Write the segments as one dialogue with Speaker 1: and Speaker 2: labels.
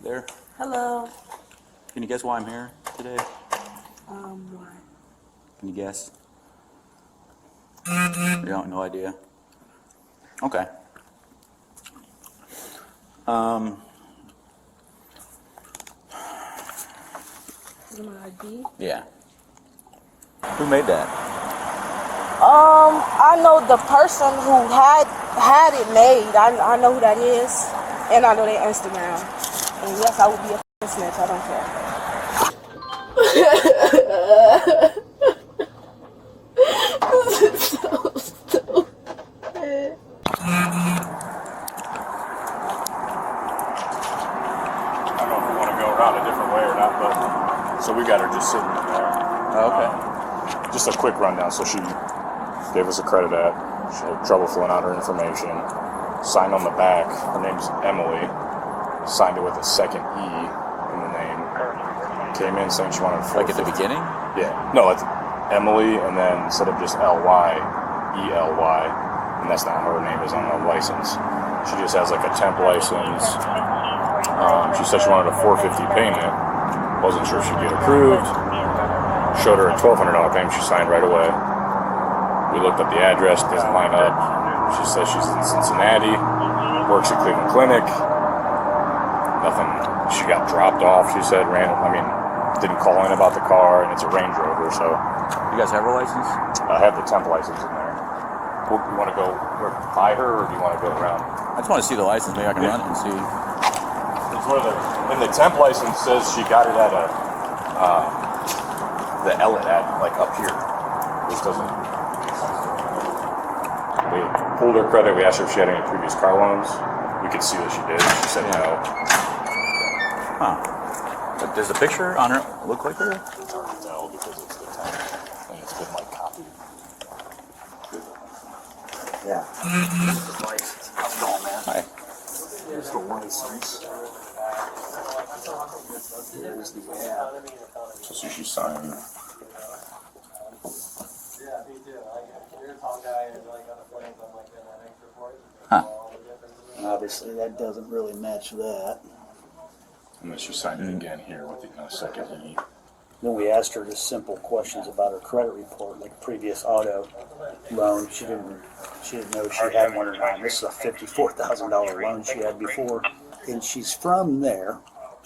Speaker 1: There.
Speaker 2: Hello.
Speaker 1: Can you guess why I'm here today?
Speaker 2: Why?
Speaker 1: Can you guess? You don't, no idea? Okay.
Speaker 2: Is it my ID?
Speaker 1: Yeah. Who made that?
Speaker 2: I know the person who had it made. I know who that is, and I know their Instagram. And yes, I would be a snitch. I don't care. This is so stupid.
Speaker 3: I don't know if we want to go around a different way or not, but so we got her just sitting in there.
Speaker 1: Oh, okay.
Speaker 3: Just a quick rundown. So she gave us a credit app. She had trouble filling out her information. Signed on the back. Her name's Emily. Signed it with a second E in the name. Came in saying she wanted
Speaker 1: Like at the beginning?
Speaker 3: Yeah. No, it's Emily, and then instead of just L-Y, E-L-Y, and that's not how her name is on the license. She just has like a temp license. She said she wanted a $450 payment. Wasn't sure if she'd get approved. Showed her a $1,200 payment. She signed right away. We looked up the address. Doesn't line up. She says she's in Cincinnati. Works at Cleveland Clinic. Nothing. She got dropped off. She said random. I mean, didn't call in about the car, and it's a Range Rover. So
Speaker 1: You guys have her license?
Speaker 3: I have the temp license in there. Do you want to go by her, or do you want to go around?
Speaker 1: I just want to see the license. Maybe I can run it and see.
Speaker 3: It's where and the temp license says she got it at the Ellet at like up here. This doesn't. We pulled her credit. We asked her if she had any previous car loans. We could see that she did. She said no.
Speaker 1: Huh. But does the picture on her look like her?
Speaker 3: It's hard to tell because it's the temp and it's been like copied.
Speaker 4: Yeah. How's it going, man?
Speaker 1: Hi.
Speaker 4: Here's the license. Here's the app.
Speaker 3: So see, she signed.
Speaker 1: Huh.
Speaker 4: And obviously, that doesn't really match that.
Speaker 3: And then she signed it again here with the second E.
Speaker 4: Then we asked her just simple questions about her credit report, like previous auto loan. She didn't know she had one or not. This is a $54,000 loan she had before, and she's from there.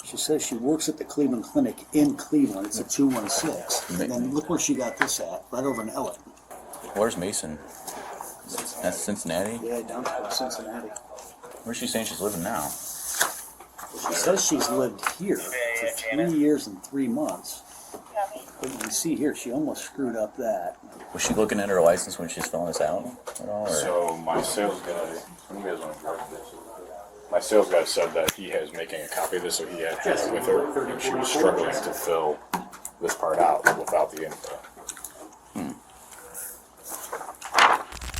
Speaker 4: She says she works at the Cleveland Clinic in Cleveland. It's a 216. And then look where she got this at, right over in Ellet.
Speaker 1: Where's Mason? That's Cincinnati?
Speaker 4: Yeah, downtown Cincinnati.
Speaker 1: Where's she saying she's living now?
Speaker 4: She says she's lived here for 3 years and 3 months. But you can see here, she almost screwed up that.
Speaker 1: Was she looking at her license when she's filling this out at all? Or?
Speaker 3: So my sales guy, when you guys want to drive this? My sales guy said that he was making a copy of this, so he had it with her, and she was struggling to fill this part out without the info.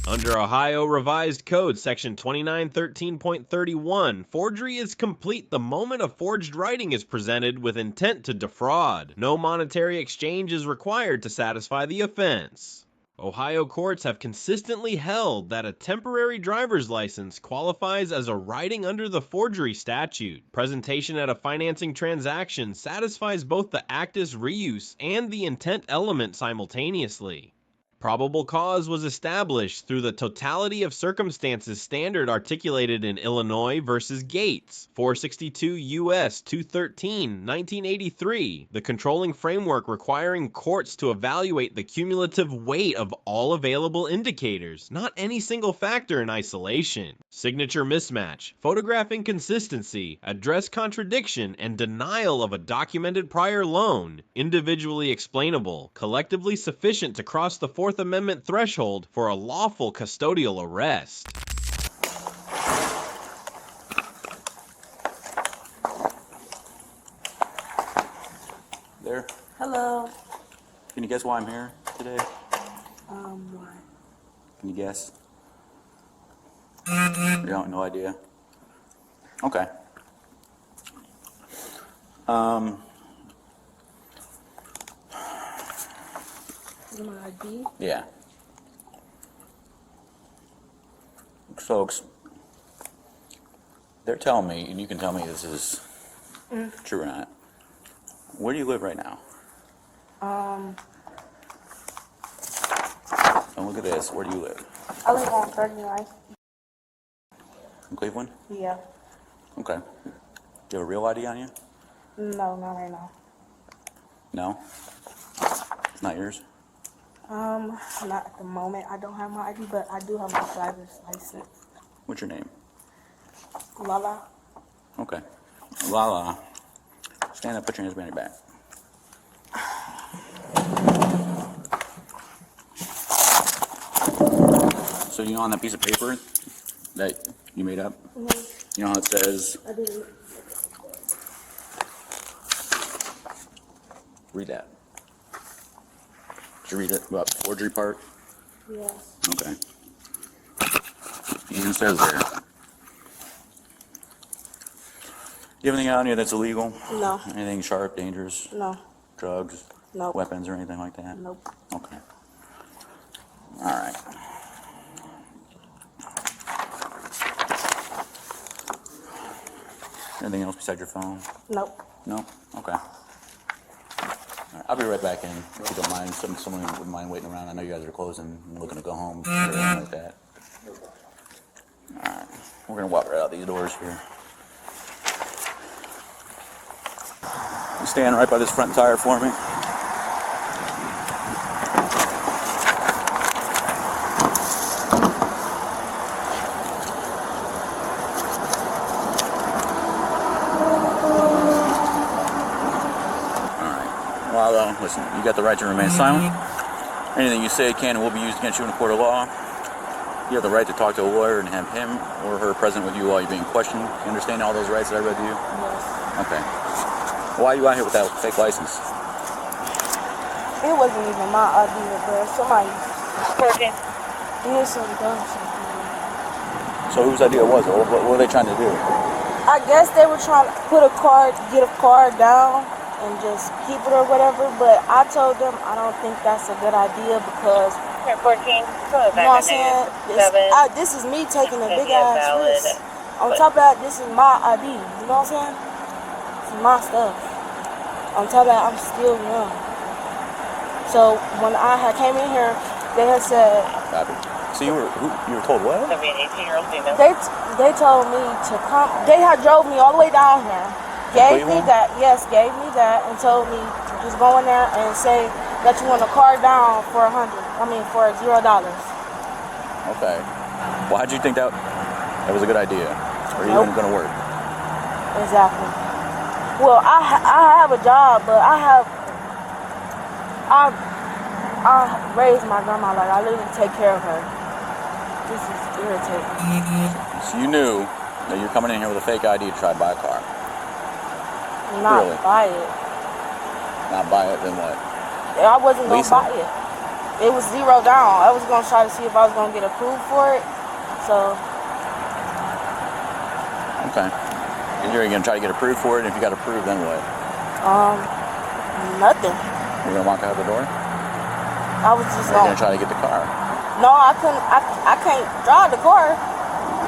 Speaker 5: Under Ohio Revised Code, Section 2913.31, forgery is complete the moment a forged writing is presented with intent to defraud. No monetary exchange is required to satisfy the offense. Ohio courts have consistently held that a temporary driver's license qualifies as a writing under the forgery statute. Presentation at a financing transaction satisfies both the actus reus and the intent element simultaneously. Probable cause was established through the totality of circumstances standard articulated in Illinois v. Gates, 462 U.S. 213, 1983, the controlling framework requiring courts to evaluate the cumulative weight of all available indicators, not any single factor in isolation. Signature mismatch, photograph inconsistency, address contradiction, and denial of a documented prior loan, individually explainable, collectively sufficient to cross the Fourth Amendment threshold for a lawful custodial arrest.
Speaker 1: There.
Speaker 2: Hello.
Speaker 1: Can you guess why I'm here today?
Speaker 2: Why?
Speaker 1: Can you guess? You don't, no idea? Okay.
Speaker 2: Is it my ID?
Speaker 1: Yeah. Folks, they're telling me, and you can tell me this is True or not? Where do you live right now? And look at this. Where do you live?
Speaker 2: I live on 39.
Speaker 1: In Cleveland?
Speaker 2: Yeah.
Speaker 1: Okay. Do you have a real ID on you?
Speaker 2: No, not right now.
Speaker 1: No? It's not yours?
Speaker 2: Not at the moment. I don't have my ID, but I do have my driver's license.
Speaker 1: What's your name?
Speaker 2: Lala.
Speaker 1: Okay. Lala. Stand up, put your hands behind your back. So you know on that piece of paper that you made up? You know how it says,
Speaker 2: I didn't.
Speaker 1: read that. Did you read it about the forgery part?
Speaker 2: Yes.
Speaker 1: Okay. And it says there. You have anything on you that's illegal?
Speaker 2: No.
Speaker 1: Anything sharp, dangerous?
Speaker 2: No.
Speaker 1: Drugs?
Speaker 2: Nope.
Speaker 1: Weapons or anything like that?
Speaker 2: Nope.
Speaker 1: Okay. All right. Anything else besides your phone?
Speaker 2: Nope.
Speaker 1: No? Okay. All right, I'll be right back in, if you don't mind. Someone wouldn't mind waiting around. I know you guys are closing and looking to go home or anything like that. All right. We're going to walk right out these doors here. You stand right by this front tire for me. Well, listen, you got the right to remain silent. Anything you say can and will be used against you in a court of law. You have the right to talk to a lawyer and have him or her present with you while you're being questioned. You understand all those rights that I read to you?
Speaker 2: Yes.
Speaker 1: Okay. Why are you out here with that fake license?
Speaker 2: It wasn't even my idea, but somebody.
Speaker 6: Working.
Speaker 2: It was some dumb shit.
Speaker 1: So whose idea was it? What were they trying to do?
Speaker 2: I guess they were trying to put a card, get a card down, and just keep it or whatever. But I told them I don't think that's a good idea because,
Speaker 6: 14,
Speaker 2: you know what I'm saying? This is me taking a big ass risk. On top of that, this is my ID. You know what I'm saying? It's my stuff. On top of that, I'm still young. So when I had came in here, they had said.
Speaker 1: Copy. So you were told what?
Speaker 6: That'd be an 18-year-old female.
Speaker 2: They told me to come. They had drove me all the way down here. Gave me that, gave me that, and told me just go in there and say that you want a car down for for $0.
Speaker 1: Okay. Well, how'd you think that was a good idea? Or even going to work?
Speaker 2: Exactly. Well, I have a job, but I raised my grandma. Like, I literally take care of her. This is irritating.
Speaker 1: So you knew that you're coming in here with a fake ID to try to buy a car?
Speaker 2: Not
Speaker 1: Really?
Speaker 2: buy it.
Speaker 1: Not buy it, then what?
Speaker 2: I wasn't going to
Speaker 1: Lease
Speaker 2: buy it. It was $0 down. I was going to try to see if I was going to get approved for it. So.
Speaker 1: Okay. And you're going to try to get approved for it, and if you got approved, then what?
Speaker 2: Nothing.
Speaker 1: You're going to walk out the door?
Speaker 2: I was just
Speaker 1: Or you're going to try to get the car?
Speaker 2: No, I couldn't. I can't drive the car.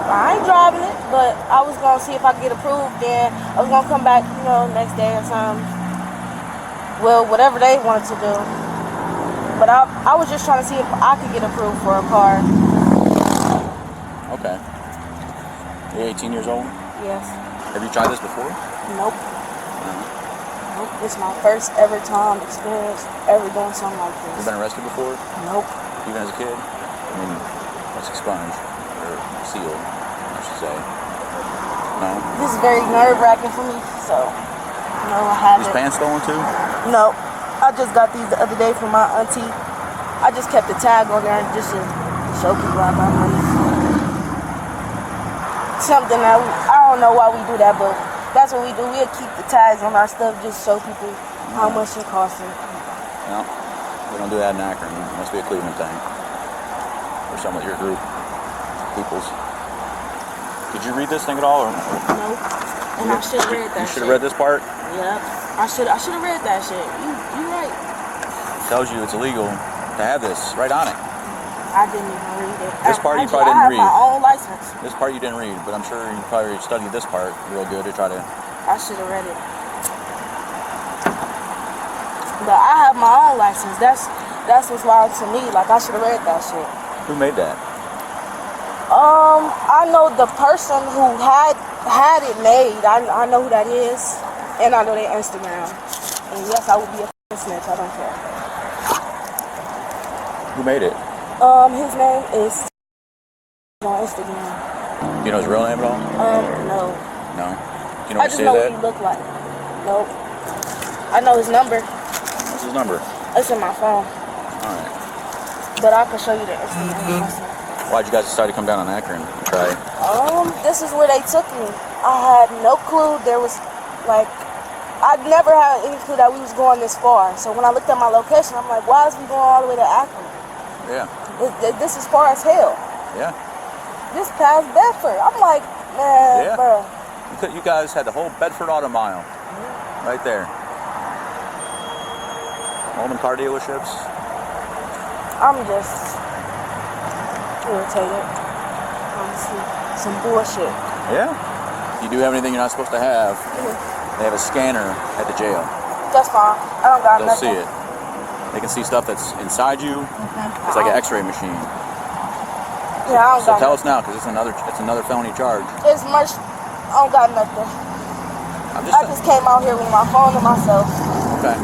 Speaker 2: I ain't driving it, but I was gonna see if I could get approved. Then I was gonna come back, next day or something. Well, whatever they wanted to do. But I was just trying to see if I could get approved for a car.
Speaker 1: Okay. You're 18 years old?
Speaker 2: Yes.
Speaker 1: Have you tried this before?
Speaker 2: Nope. Nope. This is my first ever time experience ever doing something like
Speaker 1: You
Speaker 2: this.
Speaker 1: been arrested before?
Speaker 2: Nope.
Speaker 1: Even as a kid? I mean, that's expunged or sealed, I should say. No?
Speaker 2: This is very nerve-wracking for me, so no, I haven't.
Speaker 1: These pants stolen too?
Speaker 2: No, I just got these the other day from my auntie. I just kept the tag on there just to show people I got money. Something that I don't know why we do that, but that's what we do. We'll keep the tags on our stuff, just show people how much it costs.
Speaker 1: No. We don't do that in Akron. It must be a Cleveland thing. Or some of your group. Peoples. Did you read this thing at all? Or?
Speaker 2: Nope. And I should have read that.
Speaker 1: You should have read this part?
Speaker 2: Yep. I should have read that shit. You right.
Speaker 1: It tells you it's illegal to have this right on it.
Speaker 2: I didn't even read it.
Speaker 1: This part you probably didn't read.
Speaker 2: I have my own license.
Speaker 1: This part you didn't read, but I'm sure you probably studied this part real good to try to
Speaker 2: I should have read it. But I have my own license. That's what's wild to me. Like, I should have read that shit.
Speaker 1: Who made that?
Speaker 2: I know the person who had it made. I know who that is, and I know their Instagram. And yes, I would be a snitch. I don't care.
Speaker 1: Who made it?
Speaker 2: His name is on Instagram.
Speaker 1: Do you know his real name at all?
Speaker 2: No.
Speaker 1: No. Do you know
Speaker 2: I
Speaker 1: what
Speaker 2: just
Speaker 1: he
Speaker 2: know
Speaker 1: that?
Speaker 2: what he looked like. Nope. I know his number.
Speaker 1: What's his number?
Speaker 2: It's in my phone.
Speaker 1: All right.
Speaker 2: But I can show you the Instagram.
Speaker 1: Why'd you guys decide to come down on Akron and try?
Speaker 2: This is where they took me. I had no clue there was, like, I never had any clue that we was going this far. So when I looked at my location, I'm like, why is we going all the way to Akron?
Speaker 1: Yeah.
Speaker 2: This is far as hell.
Speaker 1: Yeah.
Speaker 2: This past Bedford. I'm like, man,
Speaker 1: Yeah.
Speaker 2: bro.
Speaker 1: You guys had the whole Bedford Auto Mile right there. All them car dealerships.
Speaker 2: I'm just irritated. Honestly. Some bullshit.
Speaker 1: Yeah. You do have anything you're not supposed to have. They have a scanner at the jail.
Speaker 2: That's fine. I don't got
Speaker 1: They'll
Speaker 2: nothing.
Speaker 1: see it. They can see stuff that's inside you. It's like an X-ray machine.
Speaker 2: Yeah, I don't
Speaker 1: So
Speaker 2: got
Speaker 1: tell
Speaker 2: nothing.
Speaker 1: us now, because it's another felony charge.
Speaker 2: It's much. I don't got nothing. I just came out here with my phone to myself.
Speaker 1: Okay.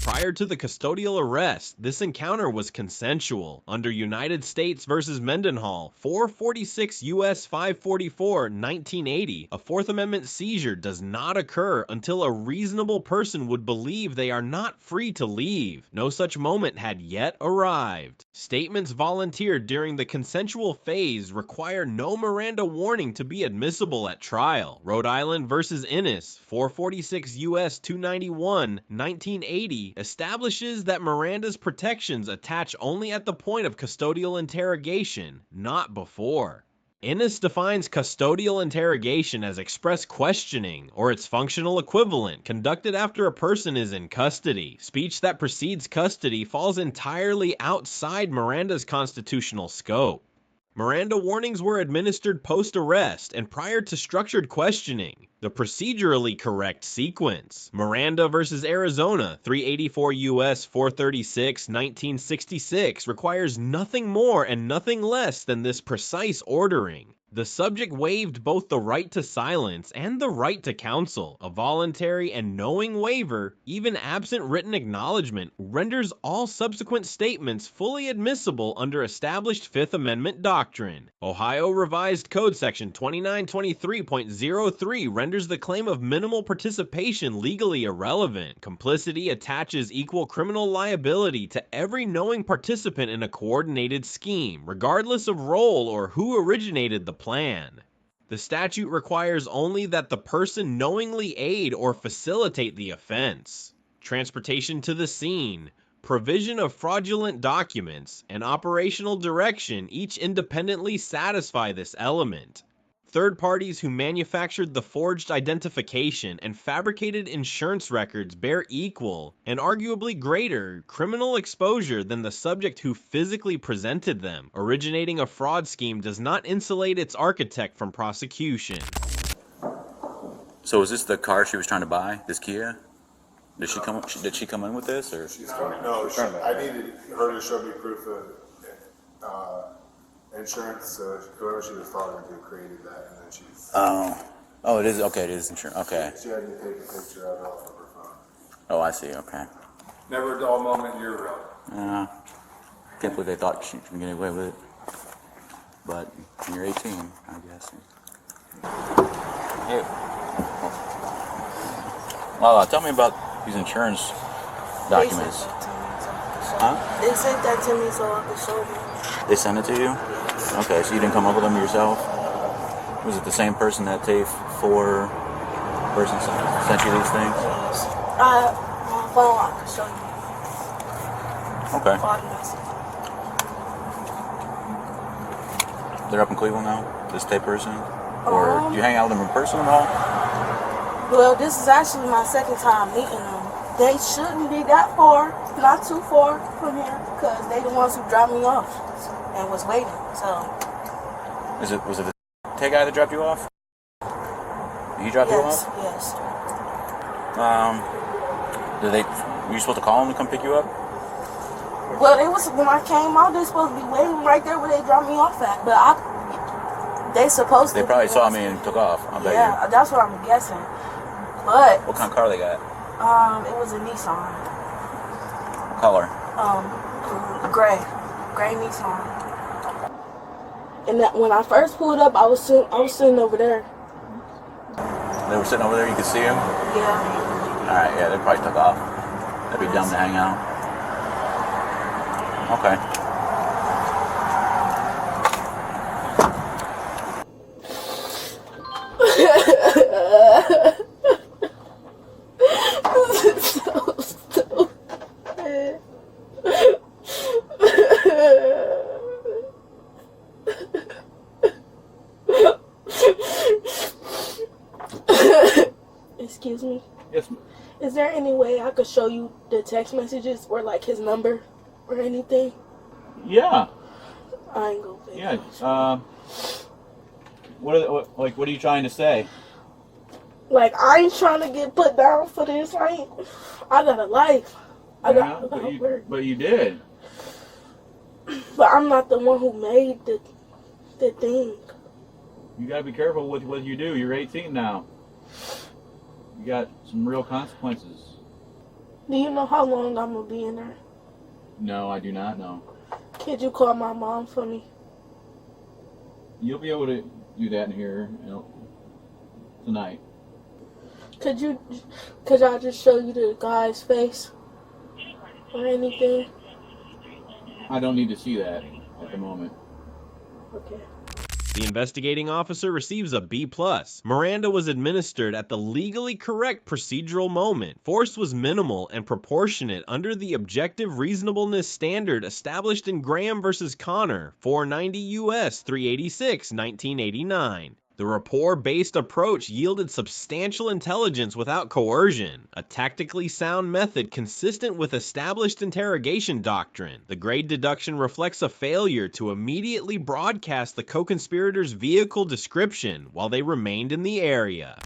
Speaker 5: Prior to the custodial arrest, this encounter was consensual. Under United States v. Mendenhall, 446 U.S. 544, 1980, a Fourth Amendment seizure does not occur until a reasonable person would believe they are not free to leave. No such moment had yet arrived. Statements volunteered during the consensual phase require no Miranda warning to be admissible at trial. Rhode Island v. Innis, 446 U.S. 291, 1980, establishes that Miranda's protections attach only at the point of custodial interrogation, not before. Innis defines custodial interrogation as express questioning, or its functional equivalent, conducted after a person is in custody. Speech that precedes custody falls entirely outside Miranda's constitutional scope. Miranda warnings were administered post-arrest and prior to structured questioning, the procedurally correct sequence. Miranda v. Arizona, 384 U.S. 436, 1966, requires nothing more and nothing less than this precise ordering. The subject waived both the right to silence and the right to counsel. A voluntary and knowing waiver, even absent written acknowledgement, renders all subsequent statements fully admissible under established Fifth Amendment doctrine. Ohio Revised Code Section 2923.03 renders the claim of minimal participation legally irrelevant. Complicity attaches equal criminal liability to every knowing participant in a coordinated scheme, regardless of role or who originated the plan. The statute requires only that the person knowingly aid or facilitate the offense. Transportation to the scene, provision of fraudulent documents, and operational direction each independently satisfy this element. Third parties who manufactured the forged identification and fabricated insurance records bear equal, and arguably greater, criminal exposure than the subject who physically presented them. Originating a fraud scheme does not insulate its architect from prosecution.
Speaker 1: So is this the car she was trying to buy? This Kia? Did she come in with this, or?
Speaker 7: No, I needed her to show me proof of insurance, so whoever she was talking to created that, and then she's...
Speaker 1: Oh, it is, okay, it is insurance, okay.
Speaker 7: She had me take a picture of it off of her phone.
Speaker 1: Oh, I see, okay.
Speaker 7: Never a dull moment in your room.
Speaker 1: Can't believe they thought she could get away with it. But when you're 18, I guess. Hey. Lala, tell me about these insurance documents. Huh?
Speaker 2: They sent that to me so I could show them.
Speaker 1: They sent it to you? Okay, so you didn't come up with them yourself? Was it the same person that TAFE 4 person sent you these things?
Speaker 2: My phone, I can show you.
Speaker 1: Okay.
Speaker 2: All the messages.
Speaker 1: They're up in Cleveland now, this type person? Or do you hang out with them in person at all?
Speaker 2: Well, this is actually my second time meeting them. They shouldn't be that far, not too far from here, because they the ones who dropped me off and was waiting. So.
Speaker 1: Was it the guy that dropped you off? He dropped you off?
Speaker 2: Yes.
Speaker 1: Were you supposed to call him to come pick you up?
Speaker 2: Well, it was when I came out. They supposed to be waiting right there where they dropped me off at. But they supposed to.
Speaker 1: They probably saw me and took off. I bet
Speaker 2: Yeah, that's what I'm guessing. But
Speaker 1: what kind of car they got?
Speaker 2: it was a Nissan.
Speaker 1: What color?
Speaker 2: Gray Nissan. And that when I first pulled up, I was sitting over there.
Speaker 1: They were sitting over there. You could see them.
Speaker 2: Yeah.
Speaker 1: All right. Yeah, they probably took off. That'd be dumb to hang out. Okay.
Speaker 2: This is so stupid. Excuse me.
Speaker 1: Yes.
Speaker 2: Is there any way I could show you the text messages or like his number or anything?
Speaker 1: Yeah.
Speaker 2: I ain't gonna pay.
Speaker 1: Yeah. What are you trying to say?
Speaker 2: Like, I ain't trying to get put down for this. I got a life. I got work.
Speaker 1: But you did.
Speaker 2: But I'm not the one who made the thing.
Speaker 1: You gotta be careful with what you do. You're 18 now. You got some real consequences.
Speaker 2: Do you know how long I'm gonna be in there?
Speaker 1: No, I do not know.
Speaker 2: Could you call my mom for me?
Speaker 1: You'll be able to do that in here, tonight.
Speaker 2: Could I just show you the guy's face? Or anything?
Speaker 1: I don't need to see that at the moment.
Speaker 2: Okay.
Speaker 5: The investigating officer receives a B+. Miranda was administered at the legally correct procedural moment. Force was minimal and proportionate under the objective reasonableness standard established in Graham versus Connor, 490 U.S. 386, 1989. The rapport-based approach yielded substantial intelligence without coercion, a tactically sound method consistent with established interrogation doctrine. The grade deduction reflects a failure to immediately broadcast the co-conspirators' vehicle description while they remained in the area.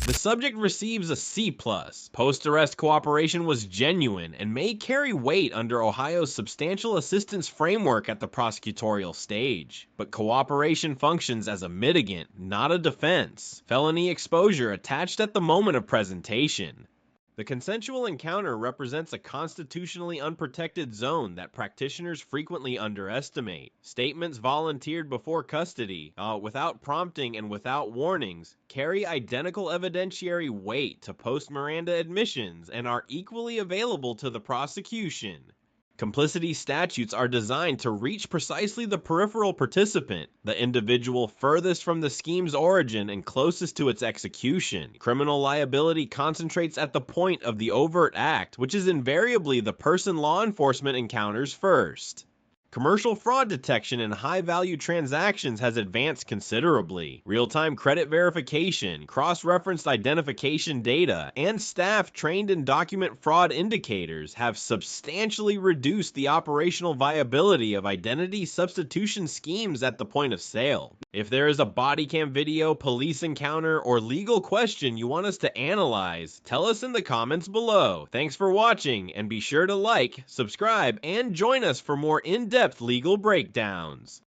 Speaker 5: The subject receives a C+. Post-arrest cooperation was genuine and may carry weight under Ohio's substantial assistance framework at the prosecutorial stage. But cooperation functions as a mitigant, not a defense. Felony exposure attached at the moment of presentation. The consensual encounter represents a constitutionally unprotected zone that practitioners frequently underestimate. Statements volunteered before custody, without prompting and without warnings, carry identical evidentiary weight to post-Miranda admissions and are equally available to the prosecution. Complicity statutes are designed to reach precisely the peripheral participant, the individual furthest from the scheme's origin and closest to its execution. Criminal liability concentrates at the point of the overt act, which is invariably the person law enforcement encounters first. Commercial fraud detection in high-value transactions has advanced considerably. Real-time credit verification, cross-referenced identification data, and staff trained in document fraud indicators have substantially reduced the operational viability of identity substitution schemes at the point of sale. If there is a Bodycam video, police encounter, or legal question you want us to analyze, tell us in the comments below. Thanks for watching, and be sure to like, subscribe, and join us for more in-depth legal breakdowns.